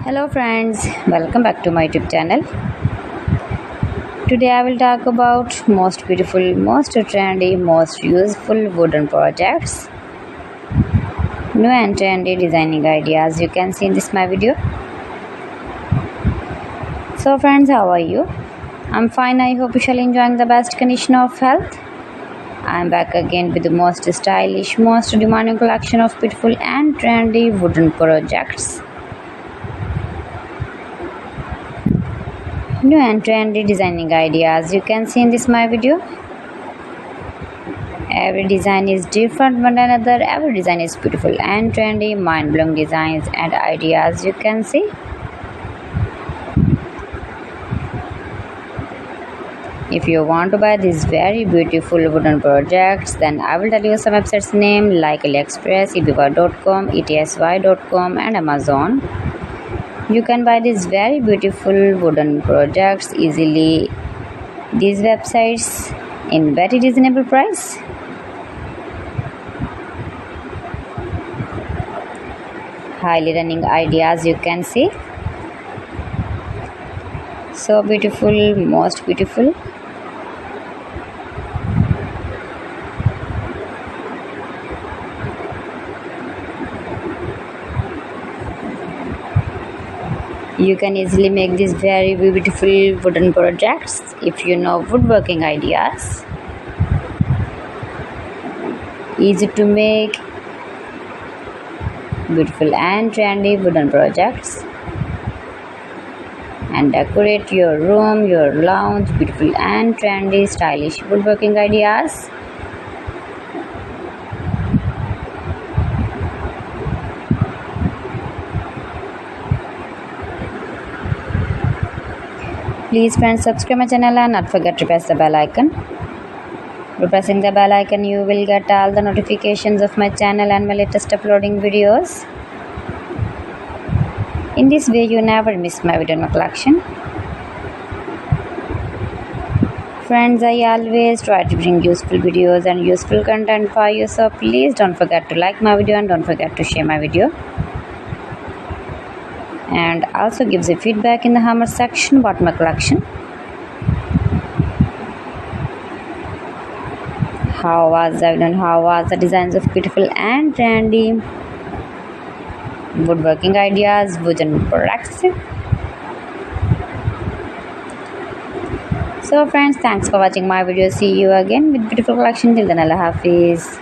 Hello friends, welcome back to my YouTube channel. Today I will talk about most beautiful, most trendy, most useful wooden projects. New and trendy designing ideas you can see in this my video. So friends, how are you? I'm fine. I hope you shall enjoying the best condition of health. I'm back again with the most stylish, most demanding collection of beautiful and trendy wooden projects. New and trendy designing ideas you can see in this my video. Every design is different one another. Every design is beautiful and trendy, mind-blowing designs and ideas you can see. If you want to buy these very beautiful wooden projects, then I will tell you some websites name like AliExpress, eBay.com, etsy.com and Amazon. You can buy these very beautiful wooden projects easily. These websites in very reasonable price. Highly running ideas you can see. So beautiful, most beautiful. You can easily make these very beautiful wooden projects if you know woodworking ideas. Easy to make beautiful and trendy wooden projects and decorate your room, your lounge, beautiful and trendy stylish woodworking ideas. Please friends, subscribe my channel and not forget to press the bell icon. By pressing the bell icon, you will get all the notifications of my channel and my latest uploading videos. In this way, you never miss my video in my collection. Friends, I always try to bring useful videos and useful content for you, so please don't forget to like my video and don't forget to share my video. And also gives a feedback in the comment section about my collection. How was I done? How was the designs of beautiful and trendy woodworking ideas, wooden products? So friends, thanks for watching my video. See you again with beautiful collection. Till then, Allah Hafiz.